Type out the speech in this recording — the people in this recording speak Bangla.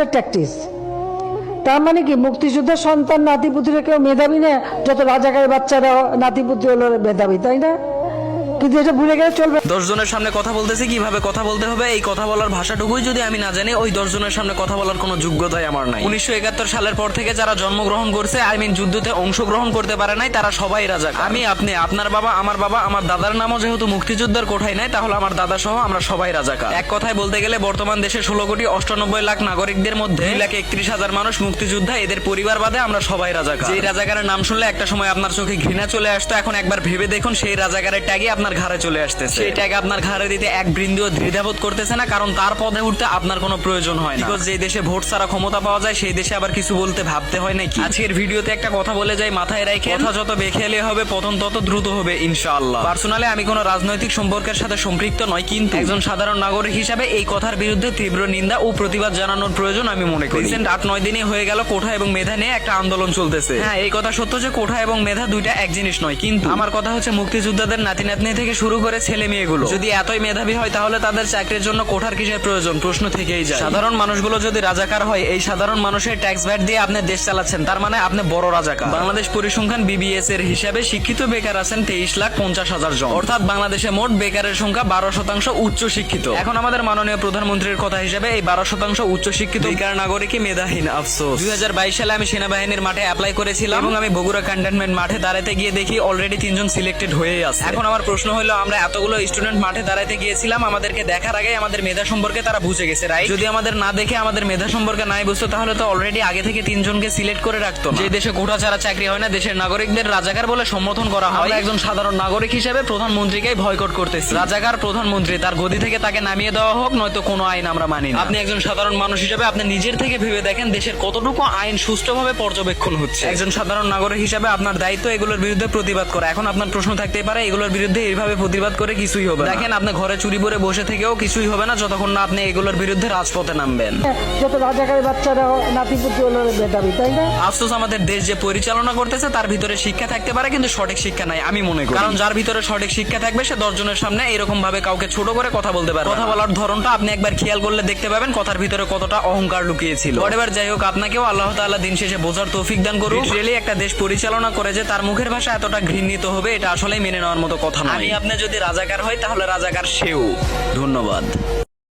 একটা ট্যাকটিস। তার মানে কি মুক্তিযোদ্ধার সন্তান নাতিপুতিরা কেউ মেধাবী না, যত রাজাকারের বাচ্চারা নাতিপুতি হলো মেধাবী, তাই না? কিন্তু এটা ভুলে গেলে চলবে। 10 জনের সামনে কথা বলতেছি, কিভাবে কথা বলতে হবে এই কথা বলার ভাষাটুকুই যদি আমি না জানি, ওই 10 জনের সামনে কথা বলার কোনো যোগ্যতাই আমার নাই। 1971 সালের পর থেকে যারা জন্মগ্রহণ করছে, যুদ্ধতে অংশগ্রহণ করতে পারে নাই, তারা সবাই রাজাকার। আমি, আপনি, আপনার বাবা, আমার দাদার নামও যেহেতু মুক্তিযোদ্ধার কোঠায় নাই, তাহলে আমার দাদা সহ আমরা সবাই রাজাকার। এক কথায় বলতে গেলে বর্তমান দেশে 16,98,00,000 নাগরিকদের মধ্যে 2,31,000 মানুষ মুক্তিযোদ্ধা, এদের পরিবার বাদে আমরা সবাই রাজাকার। যে রাজাকারের নাম শুনলে একটা সময় আপনার চোখে ঘৃণা চলে আসতো, এখন একবার ভেবে দেখুন সেই রাজাকারের ট্যাগে আপনার ঘাড়ে চলে আসতেছে। সেই ট্যাগ আপনার ঘাড়ে দিতে এক বিন্দুও দ্বিধাবোধ করতেছে না, কারণ তার পদে উঠতে আপনার কোনো প্রয়োজন হয় না। বিকজ যে দেশে ভোট ছাড়া ক্ষমতা পাওয়া যায়, সেই দেশে আবার কিছু বলতে ভাবতে হয় নাকি? আজকের ভিডিওতে একটা কথা বলে যাই, মাথায় রাখেন, কথা যত বেখেয়ালি হবে পতন তত দ্রুত হবে ইনশাআল্লাহ। পার্সোনালি আমি কোনো রাজনৈতিক সম্পর্কের সাথে সম্পৃক্ত নয়, কিন্তু একজন সাধারণ নাগরিক হিসাবে এই কথার বিরুদ্ধে তীব্র নিন্দা ও প্রতিবাদ জানানোর প্রয়োজন আমি মনে করি। রিসেন্ট 8-9 দিনই হয়ে গেল কোঠা এবং মেধা নিয়ে একটা আন্দোলন চলতেছে। হ্যাঁ, এই কথা সত্য যে কোঠা এবং মেধা দুইটা এক জিনিস নয়, কিন্তু আমার কথা হচ্ছে মুক্তিযোদ্ধাদের নাতি নাতনি থেকে শুরু করে ছেলে মেয়েগুলো যদি এতই মেধাবী হয়, তাহলে তাদের চাকরির জন্য কোঠার কিসের প্রয়োজন? প্রশ্ন থেকেই যায়। সাধারণ মানুষগুলো যদি রাজাকার হয়, এই সাধারণ মানুষের ট্যাক্স ভ্যাট দিয়ে আপনি দেশ চালাচ্ছেন, তার মানে আপনি বড় রাজাকার। বাংলাদেশ পরিসংখ্যান BBS এর হিসাবে শিক্ষিত বেকার আছেন 23,50,000 জন, অর্থাৎ বাংলাদেশে মোট বেকারের সংখ্যা 12% উচ্চ শিক্ষিত। এখন আমাদের মাননীয় প্রধানমন্ত্রীর কথা হিসাবে এই 12% উচ্চ শিক্ষিত বেকার নাগরিকই মেধাহীন। আফসোস, 2022 সালে আমি সেনাবাহিনীর মাঠে অ্যাপ্লাই করেছিলাম এবং আমি বগুড়া ক্যান্টনমেন্ট মাঠে দাঁড়াতে গিয়ে দেখি অলরেডি 3 জন সিলেক্টেড হয়ে আছে। এখন আমার প্রশ্ন হলো, আমরা এতগুলো স্টুডেন্ট মাঠে দাঁড়াতে গিয়েছিলাম, আমাদেরকে দেখার আগে আমাদের মেধা সম্পর্কে তারা বুঝে গেছে, রাইট? যদি আমাদের না দেখে আমাদের মেধা সম্পর্কে নাই বুঝতো, তাহলে তো অলরেডি আগে থেকে 3 জনকে সিলেক্ট করে রাখতো। যে দেশে কোঠা ছাড়া চাকরি হয় না, দেশের নাগরিকদের রাজাকার বলে সম্বোধন করা হয়। আমরা একজন সাধারণ নাগরিক হিসেবে প্রধানমন্ত্রীকেই ভয়কট করতেছি। রাজাকার প্রধানমন্ত্রী, তার গদি থেকে তাকে নামিয়ে দেওয়া হোক, নয়তো কোনো আইন আমরা মানি না। আপনি একজন সাধারণ মানুষ হিসেবে আপনি নিজের থেকে ভেবে দেখেন দেশের কতটুকু আইন সুষ্ঠুভাবে পর্যবেক্ষণ হচ্ছে। একজন সাধারণ নাগরিক হিসেবে আপনার দায়িত্ব এগুলোর বিরুদ্ধে প্রতিবাদ করা। এখন আপনার প্রশ্ন থাকতেই পারে, এগুলোর বিরুদ্ধে এইভাবে প্রতিবাদ করে কিছুই হবে না। দেখেন, আপনি ঘরে চুরি করে বসে থেকেও কিছুই হবে না যতক্ষণ না আপনি এগুলোর বিরুদ্ধে রাজপথে নামবেন। যত রাজাকারের বাচ্চারা নাতিপুতি হলো মেধাবী, তাই না? আফসোস, আমাদের দেশ যে পরিচালনা করতেছে তার ভিতরে শিক্ষা থাকতে পারে, কিন্তু সঠিক শিক্ষা নাই আমি মনে করি। কারণ যার ভিতরে সঠিক শিক্ষা থাকবে, সে 10 জনের সামনে এরকম ভাবে কাউকে ছোট করে কথা বলতে পারে। কথা বলার ধরনটা আপনি একবার খেয়াল করলে দেখতে পাবেন কথার ভিতরে কতটা অহংকার লুকিয়েছিল। এবার যাই হোক, আপনাকেও আল্লাহ তাআলা দিন শেষে বোঝার তৌফিক দান করুন। রিয়েলি একটা দেশ পরিচালনা করে যে তার মুখের ভাষা এতটা ঘৃণিত হবে, এটা আসলে মেনে নেওয়ার মতো কথা নয়। আমি আপনি যদি রাজাকার হয়, তাহলে রাজাকার সেও। ধন্যবাদ।